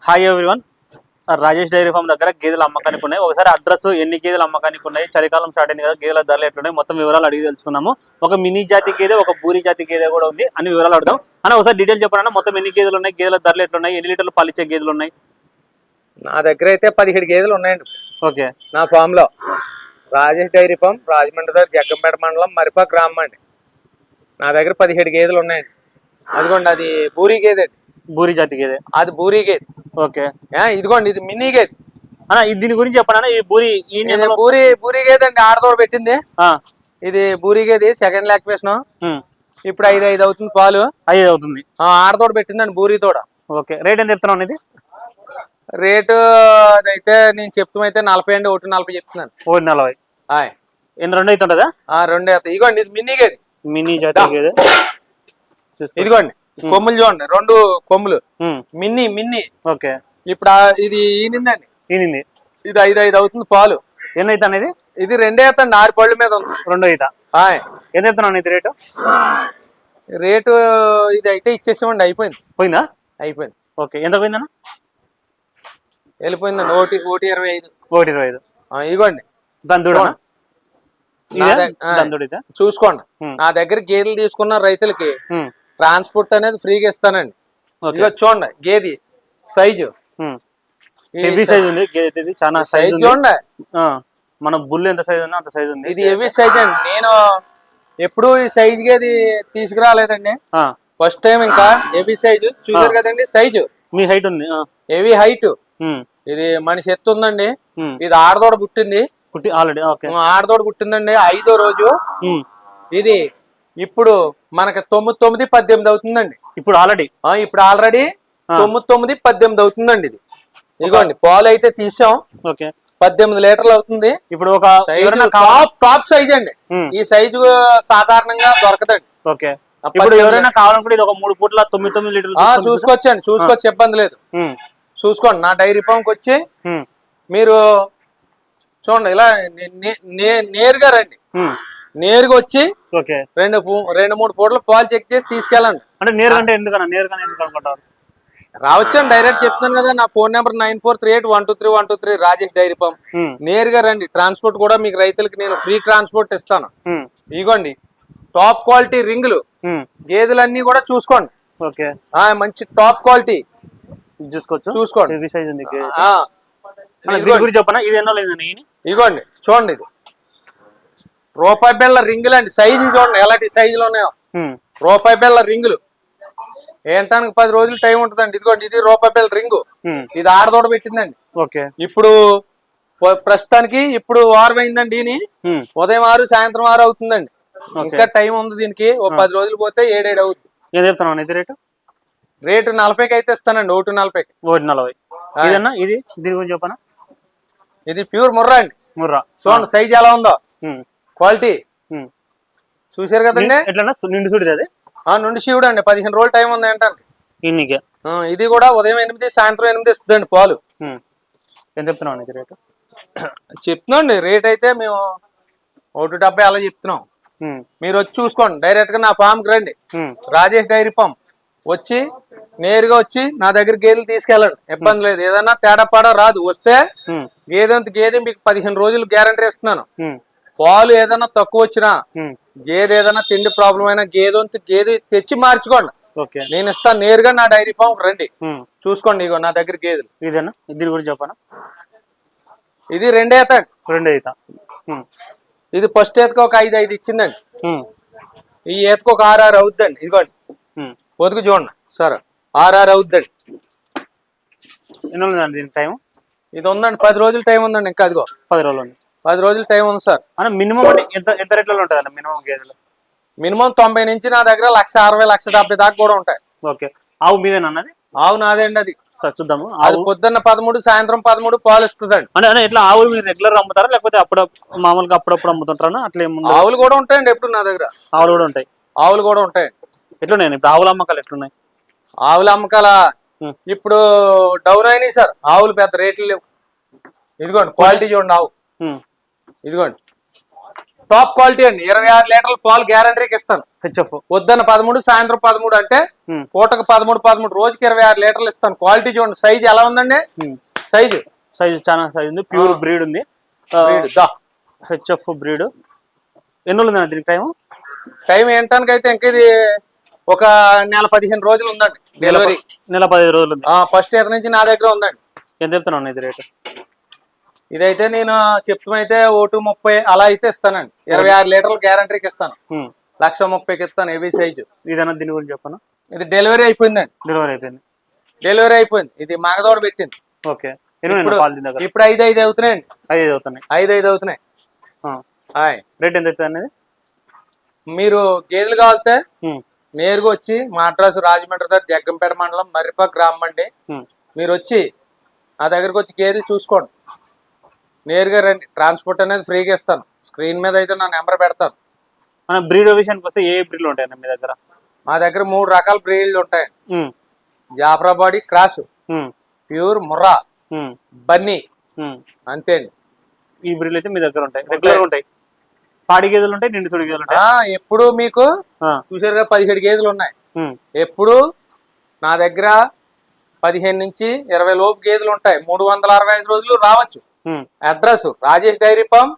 Hi everyone, Rajesh dairy farm దగ్గర గేదెల అమ్మకానికి ఉన్నాయి. ఒకసారి అడ్రస్, ఎన్ని గేదెలు అమ్మకానికి ఉన్నాయి, చలికాలం స్టార్ట్ అయింది కదా, గేదెల ధరలు ఎట్లున్నాయి, మొత్తం వివరాలు అడిగి తెలుసుకుందాము. ఒక మినీ జాతి గేదె, ఒక బూరి జాతి గేదె కూడా ఉంది, అన్ని వివరాలు అడుగుదాం. అన్న ఒకసారి డీటెయిల్ చెప్పండి, మొత్తం ఎన్ని గేదెలు ఉన్నాయి, గేదెల ధరలు ఎట్లున్నాయి, ఎన్ని లీటర్లు పాలిచ్చే గేదెలు ఉన్నాయి? నా దగ్గర అయితే 17 గేదెలు ఉన్నాయండి. ఓకే. నా ఫామ్ లో రాజేష్ డైరీ ఫామ్, రాజమండ్రి దగ్గర జగ్గంపేట మండలం మరిపా గ్రామం అండి. నా దగ్గర 17 గేదెలు ఉన్నాయండి. అదిగోండి, అది బూరి గేదె, బూరి జాతి గేదె, అది బూరి గేదె. ఓకే. ఇదిగోండి, ఇది మినీ గేదె. అన్న దీని గురించి చెప్పండి. ఈ బూరి బూరి గేదె అండి, ఆడదోడ పెట్టింది. ఇది బూరి గేదె, సెకండ్ లాక్టేషన్. ఇప్పుడు 5 అవుతుంది, పాలు 5 అవుతుంది. ఆడదోడ పెట్టిందండి, బూరి తోడ. ఓకే. రేట్ ఎంత చెప్తున్నావు? ఇది రేటు అదైతే నేను చెప్తామైతే 40 అండి, 1.40 చెప్తున్నాను. 1.40. ఎన్ని రెండు అవుతుంటదా? 2 అవుతాయి. ఇదిగోండి, ఇది మినీ గేదె, మినీ జాతి గేదె. ఇదిగోండి కొమ్ములు చూడండి, 2 కొమ్ములు, మిన్నీ మిన్నీ. ఓకే. ఇప్పుడు ఇది ఈనిందండి, ఈనింది. ఇది 5 అవుతుంది, పాలు ఎన్ని అవుతా అనేది? ఇది 2 అవుతండి, 6 పళ్ళ మీద ఉంది. 2 అవుతా. ఎంత చెప్తున్నాను ఇది రేటు? రేటు ఇది అయితే ఇచ్చేసామండి, అయిపోయింది. పోయిందా? అయిపోయింది. ఓకే. ఎంత పోయిందన్న? వెళ్ళిపోయిందండి, 1.25. 1.25. ఇదిగోండి, చూసుకోండి. నా దగ్గర గేదెలు తీసుకున్న రైతులకి ట్రాన్స్పోర్ట్ అనేది ఫ్రీగా ఇస్తానండి. ఇదిగో చూడండి, గేది సైజు హెవీ సైజ్ ఉంది. గేదె చాలా సైజ్ చూడండి. మన బుల్ ఎంత సైజ్ ఉందో అంత సైజ్ ఉంది. ఇది హెవీ సైజ్ అండి. నేను ఎప్పుడు ఈ సైజ్ గేది తీసుకురాలేదండి, ఫస్ట్ టైం. ఇంకా హెవీ సైజు చూసారు కదండి, సైజు మీ హైట్ ఉంది, హెవీ హైట్. ఇది మనిషి ఎత్తు ఉందండి. ఇది ఆడదోడ పుట్టింది, ఆల్రెడీ. ఆడదోడ పుట్టిందండి 5వ రోజు. ఇది ఇప్పుడు మనకి 9, 18 అవుతుందండి. ఇప్పుడు ఆల్రెడీ 9, 18 అవుతుందండి. ఇది ఇదిగోండి, పాలు అయితే తీసాం. ఓకే. 18 లీటర్లు అవుతుంది. ఇప్పుడు ఒక టాప్ సైజ్ అండి. ఈ సైజు సాధారణంగా దొరకదండి. ఓకే. ఇప్పుడు ఎవరైనా కావాలనుకుంటే ఇది ఒక 3 పూట్ల 9 లీటర్లు చూసుకోవచ్చండి, చూసుకోవచ్చు, ఇబ్బంది లేదు. చూసుకోండి, నా డైరీ ఫామ్కి వచ్చి మీరు చూడండి, ఇలా నేరుగా రండి. నేరుగా వచ్చి 2-3 పూటల పాలు చెక్ చేసి తీసుకెళ్ళండి. అంటే నేరుగా అంటే ఎందుకన్నా? నేరుగా ఎందుకు అనుకుంటారు? రావచ్చండి, డైరెక్ట్ చెప్తాను కదా. నా phone number 9438123123, Rajesh dairy farm. నేరుగా రండి. ట్రాన్స్పోర్ట్ కూడా మీకు రైతులకి నేను ఫ్రీ ట్రాన్స్పోర్ట్ ఇస్తాను. ఇదిగోండి, టాప్ క్వాలిటీ రింగులు గేదెలన్నీ కూడా చూసుకోండి. ఓకే. మంచి టాప్ క్వాలిటీ చూసుకోండి. ఇదిగోండి చూడండి, ఇది రూపాయి బిళ్ళ రింగులు అండి. సైజు చూడండి ఎలాంటి సైజులు ఉన్నాయో. రూపాయి బిళ్ళ రింగులు ఏంటానికి 10 రోజులు టైం ఉంటుందండి. ఇదిగోండి, ఇది రూపాయి బిళ్ళ రింగు. ఇది ఆడదోడ పెట్టిందండి. ఓకే. ఇప్పుడు ప్రస్తుతానికి ఇప్పుడు 6 అయిందండి. ఉదయం 6, సాయంత్రం 6 అవుతుందండి. ఇంకా టైం ఉంది దీనికి. 10 రోజులు పోతే 7 అవుతుంది. ఏం చెప్తున్నాను ఇది రేటు? రేటు 40కి అయితే ఇస్తానండి, 1.40. 1.40. ఇది దీని గురించి చెప్పనా? ఇది ప్యూర్ ముర్రా అండి. ముర్రా చూడండి, సైజ్ ఎలా ఉందో, క్వాలిటీ చూసారు కదండి. ఎట్లా నిండు చూడదు అది? నుండి శివుడు అండి. 15 రోజులు టైం ఉంది ఏంటంటే. ఇది కూడా ఉదయం 8, సాయంత్రం 8 ఇస్తుందండి పాలు. ఏం చెప్తున్నావు ఇది రేటు? చెప్తున్నాండి, రేట్ అయితే మేము 1.70 అలా చెప్తున్నాం. మీరు వచ్చి చూసుకోండి, డైరెక్ట్ గా నా ఫామ్ కి రండి. రాజేష్ డైరీ ఫామ్ వచ్చి నేరుగా వచ్చి నా దగ్గర గేదెలు తీసుకెళ్ళండి, ఇబ్బంది లేదు. ఏదన్నా తేడా పాడా రాదు. వస్తే గేదె మీకు 15 రోజులు గ్యారంటీ ఇస్తున్నాను. పాలు ఏదైనా తక్కువ వచ్చినా, గేదె ఏదైనా తిండి ప్రాబ్లం అయినా గేదె తెచ్చి మార్చుకోండి, నేను ఇస్తాను. నేరుగా నా డైరీ ఫామ్ రండి, చూసుకోండి. ఇగో నా దగ్గర గేదెలు. ఇదేనా? దీని గురించి చెప్పనా? ఇది 2 ఈత. 2 ఈత. ఇది ఫస్ట్ ఈతకు ఒక 5 ఇచ్చిందండి. ఈ ఈతకు ఒక 6 అవుతుందండి. ఇదిగోండి, పొదుగు చూడండి సార్, 6 అవుతుందండి. ఎన్ని ఉందండి దీనికి టైం? ఇది ఉందండి, 10 రోజులు టైం ఉందండి. ఇంకా అదిగో 10 రోజులు ఉంది. 10 రోజులు టైం ఉంది సార్. మినిమం అంటే ఎంత రేట్లలో ఉంటుంది మినిమం గేదెలు? మినిమం 90 నుంచి నా దగ్గర 1,60,000, 1,70,000 దాకా కూడా ఉంటాయి. ఓకే. ఆవు మీదేనా అన్నది? ఆవు నాదే అండి. అది చూద్దాము. అది పొద్దున్న 13, సాయంత్రం 13 పాలు ఇస్తుందండి. అంటే ఇట్లా ఆవులు మీరు రెగ్యులర్ అమ్ముతారా, లేకపోతే మామూలుగా అప్పుడప్పుడు అమ్ముతుంటారా? అట్లా ఆవులు కూడా ఉంటాయండి, ఎప్పుడు నా దగ్గర ఆవులు కూడా ఉంటాయి. ఆవులు కూడా ఉంటాయండి. ఎట్లున్నాయి ఇప్పుడు ఆవుల అమ్మకాలు? ఎట్లున్నాయి ఆవుల అమ్మకాల? ఇప్పుడు డౌన్ అయినాయి సార్, ఆవులు పెద్ద రేట్లు లేవు. ఇదిగోండి, క్వాలిటీ చూడండి ఆవు. ఇదిగోండి, టాప్ క్వాలిటీ అండి. 26 లీటర్ల పాలు గ్యారంటీకి ఇస్తాను. హెచ్ఎఫ్ పొద్దున్న 13, సాయంత్రం 13 అంటే పూటకు 13 రోజుకి 26 లీటర్లు ఇస్తాను. క్వాలిటీ చూడండి, సైజ్ ఎలా ఉందండి? సైజు చాలా సైజ్ ఉంది, ప్యూర్ బ్రీడ్ ఉంది. HF breed. ఎన్ని రోజులు ఉందండి దీనికి టైం ఏంటానికైతే ఇంకా ఇది ఒక నెల 15 రోజులు ఉందండి డెలివరీ. నెల 15 రోజులు ఉంది. ఫస్ట్ ఇయర్ నుంచి నా దగ్గర ఉందండి. ఎంత చెప్తున్నాను ఇది రేటు? ఇదైతే నేను చెప్తామైతే 1.30 అలా అయితే ఇస్తానండి. 26 లీటర్లు గ్యారంటీకి ఇస్తాను. 1,30,000కి ఇస్తాను. Heavy size. ఇదన్నా దీని గురించి చెప్పను. ఇది డెలివరీ అయిపోయిందండి. డెలివరీ అయిపోయింది. ఇది మగదోడ పెట్టింది. ఓకే. ఇప్పుడు 5 అవుతున్నాయండి. 5 అవుతున్నాయి. రేట్ ఎంత అవుతుంది అనేది మీరు గేదెలు కావాలితే నేరుగా వచ్చి మా అడ్రస్ రాజమండ్రి దగ్గర జగ్గంపేట మండలం మర్రిపాక గ్రామం అండి. మీరు వచ్చి నా దగ్గరకు వచ్చి గేదెలు చూసుకోండి. నేరుగా రండి. ట్రాన్స్పోర్ట్ అనేది ఫ్రీగా ఇస్తాను. స్క్రీన్ మీద అయితే నా నెంబర్ పెడతాను. మన బ్రీడ్ విషయానికి వస్తే ఏ బ్రీడ్లు ఉంటాయండి మీ దగ్గర? మా దగ్గర 3 రకాల బ్రీడ్లు ఉంటాయండి. జాఫ్రాబాడీ క్రాస్, ప్యూర్ ముర్రా, బన్నీ, అంతే అండి. ఈ బ్రీడ్లు అయితే మీ దగ్గర ఉంటాయి, రెగ్యులర్ ఉంటాయి. పాడి గేదెలు ఉంటాయి, నిండు సుడి గేదెలు ఉంటాయి. ఎప్పుడు మీకు చూసారుగా 17 గేదెలు ఉన్నాయి. ఎప్పుడు నా దగ్గర 15 నుంచి 20 లోపు గేదెలు ఉంటాయి. 365 రోజులు రావచ్చు. Address Rajesh dairy farm,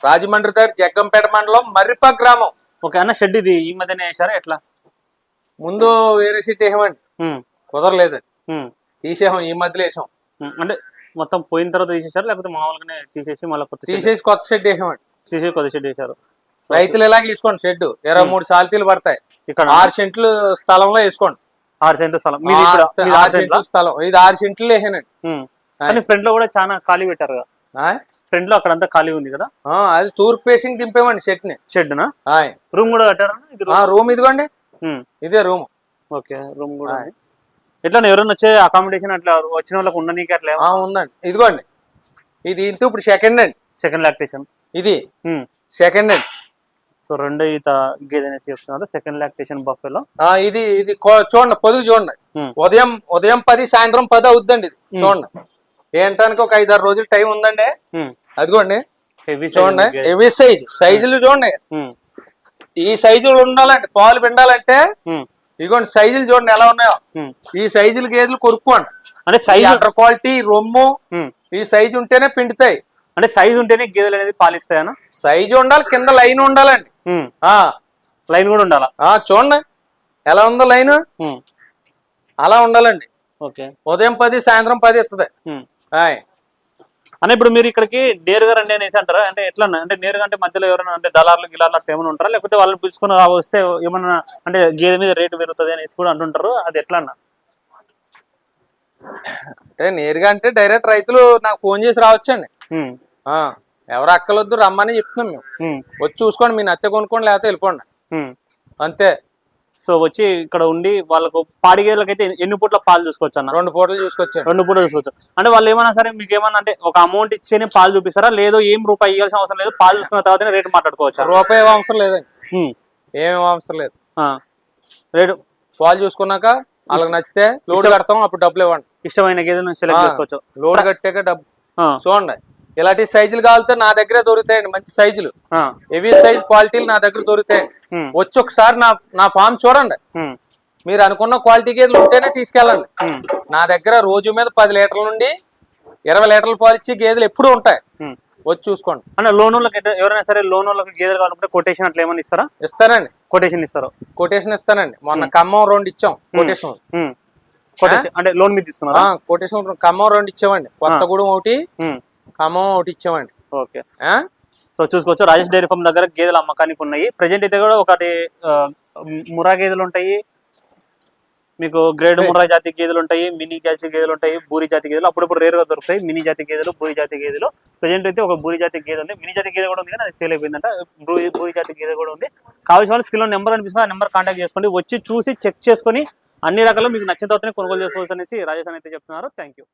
Rajahmundry దగ్గర జగ్గంపేట మండలం మర్రిపాక గ్రామం. ఓకే అన్న, షెడ్ ఇది ఈ మధ్యనే వేసారా ఎట్లా? ముందు వేరే షెడ్ వేసామండి, కుదరలేదండి. తీసేసాం, ఈ మధ్యలో వేసాం. అంటే మొత్తం పోయిన తర్వాత తీసేసారు లేకపోతే మామూలుగానే తీసేసి మళ్ళీ తీసేసి కొత్త షెడ్ వేసామండి. తీసేసి కొత్త షెడ్ వేసారు. రైతులు ఎలాగ వేసుకోండి. షెడ్ 23 సాల్తీలు పడతాయి. ఇక్కడ 6 సెంట్లు స్థలంలో వేసుకోండి. 6 సెంట్ల స్థలం. 6 సెంట్ల స్థలం. ఇది 6 సెంట్లు వేసానండి. కానీ ఫ్రంట్ లో కూడా చాలా ఖాళీ పెట్టారు కదా. ఫ్రంట్ లో అక్కడంతా ఖాళీ ఉంది కదా. అది తూర్పు ఫేసింగ్ దింపేమండి షెడ్ ని. రూమ్ కూడా కట్టారా? రూమ్ ఇదిగోండి, ఇదే రూమ్. ఓకే, రూమ్ కూడా ఎట్లా ఎవరైనా వచ్చే అకామిడేషన్ అట్లా వచ్చిన వాళ్ళకి ఉండనీకి అట్లా ఉందండి. ఇదిగోండి, ఇది ఇంత ఇప్పుడు సెకండ్ అండి. సెకండ్ లాక్టేషన్ ఇది సెకండ్ అండి. సో 2 ఈత గేదె అనేసి చెప్తున్నారు. సెకండ్ లాక్టేషన్ బఫెలో ఇది చూడండి, పొదుగు చూడండి. ఉదయం 10, సాయంత్రం 10 అవుద్దండి. ఇది చూడండి. ఏంటానికి ఒక 5-6 రోజులు టైం ఉందండి. అదిగోండి చూడండి, హెవీ సైజులు చూడండి. ఈ సైజులు ఉండాలంటే, పాలు పిండాలంటే ఇదిగోండి సైజులు చూడండి ఎలా ఉన్నాయో. ఈ సైజులు గేదెలు కొనుక్కోండి. అంటే సైజ్ అండర్ క్వాలిటీ రొమ్ము ఈ సైజు ఉంటేనే పిండుతాయి. అంటే సైజు ఉంటేనే గేదెలు అనేది పాలిస్తాయనా? సైజు ఉండాలి, కింద లైన్ ఉండాలండి. లైన్ కూడా ఉండాలా? చూడండి ఎలా ఉందో లైన్, అలా ఉండాలండి. ఓకే. ఉదయం 10, సాయంత్రం 10 ఇస్తుంది. అంటే ఇప్పుడు మీరు ఇక్కడికి నేరుగా రండి అనేసి అంటారా? అంటే ఎట్లా అంటే నేరుగా అంటే మధ్యలో ఎవరైనా అంటే దళార్లు గిలార్లు అట్లా ఏమైనా ఉంటారా? లేకపోతే వాళ్ళని పిలుచుకుని వస్తే ఏమన్నా అంటే గేదె మీద రేటు పెరుగుతుంది అనేసి కూడా అంటుంటారు, అది ఎట్లా అన్న? అంటే నేరుగా అంటే డైరెక్ట్ రైతులు నాకు ఫోన్ చేసి రావచ్చండి. ఎవరు అక్కలొద్దు, రమ్మని చెప్తున్నాం మేము. వచ్చి చూసుకోండి, మీ నచ్చ కొనుక్కోండి, లేకపోతే వెళ్ళిపోండి, అంతే. సో వచ్చి ఇక్కడ ఉండి వాళ్ళకు పాడి గేదెలకు అయితే ఎన్ని పూట్ల పాలు చూసుకోవచ్చు అన్న? 2 పూటలు చూసుకోవచ్చు. 2 పూటలు చూసుకోవచ్చు. అంటే వాళ్ళు ఏమన్నా సరే మీకు ఏమన్నా అంటే ఒక అమౌంట్ ఇచ్చేనే పాలు చూపిస్తారా? లేదు ఏం రూపాయి ఇవ్వాల్సిన అవసరం లేదు, పాలు చూసుకున్న తర్వాత రేటు మాట్లాడుకోవచ్చు? రూపాయి అవసరం లేదండి, ఏమేమి అవసరం లేదు. రేటు పాలు చూసుకున్నాక వాళ్ళకి నచ్చితే లోడ్ కడతాం, అప్పుడు డబ్బులు ఇవ్వండి. ఇష్టమైన గేదెను సెలెక్ట్ చేసుకోవచ్చు. లోడ్ కట్టాక డబ్బు చూడండి. ఇలాంటి సైజులు కావాలంటే నా దగ్గరే దొరుకుతాయండి. మంచి సైజులు, హెవీ సైజ్ క్వాలిటీలు నా దగ్గర దొరుకుతాయండి. వచ్చి ఒకసారి నా ఫామ్ చూడండి. మీరు అనుకున్న క్వాలిటీ గేదెలు ఉంటేనే తీసుకెళ్ళండి. నా దగ్గర రోజు మీద 10 లీటర్ల నుండి 20 లీటర్ల పాలు ఇచ్చి గేదెలు ఎప్పుడు ఉంటాయి. వచ్చి చూసుకోండి. అంటే లోన్ వాళ్ళకి ఎవరైనా సరే లోన్ వాళ్ళకి గేదెలు కావాలంటే కొటేషన్ అట్లా ఏమైనా ఇస్తారా? ఇస్తానండి. కొటేషన్ ఇస్తారు. కొటేషన్ ఇస్తానండి. మొన్న ఖమ్మం 2 ఇచ్చాం కొటేషన్. అంటే లోన్ మీద తీసుకున్నారా? కొటేషన్ ఖమ్మం 2 ఇచ్చామండి. కొత్తగూడెం 1, ఖమ్మం 1 ఇచ్చామండి. ఓకే. సో చూసుకోవచ్చు, రాజేష్ డైరీ ఫామ్ దగ్గర గేదెలు అమ్మకానికి ఉన్నాయి. ప్రజెంట్ అయితే కూడా ఒకటి ముర్రా గేదెలు ఉంటాయి, మీకు గ్రేడ్ ముర్రా జాతి గేదెలు ఉంటాయి, మినీ జాతి గేదెలు ఉంటాయి, బూరి జాతి గేదెలు అప్పుడప్పుడు రేరుగా దొరుకుతాయి. మినీ జాతి గేదెలు, బూరి జాతి గేదెలు. ప్రజెంట్ అయితే ఒక బూరి జాతి గేదె ఉంది, మినీ జాతి గేదె కూడా ఉంది కానీ అది సేల్ అయిపోయిందంట. బూరి జాతి గేదె కూడా ఉంది. కావాల్సిన వాళ్ళు స్క్రీన్లో నెంబర్ అనిపిస్తుంది, ఆ నెంబర్ కాంటాక్ట్ చేసుకోండి. వచ్చి చూసి చెక్ చేసుకుని అన్ని రకాలు మీకు నచ్చిన తర్వాతనే కొనుగోలు చేసుకోవచ్చు అనేసి రాజేష్ అని అయితే చెప్తున్నారు. Thank you.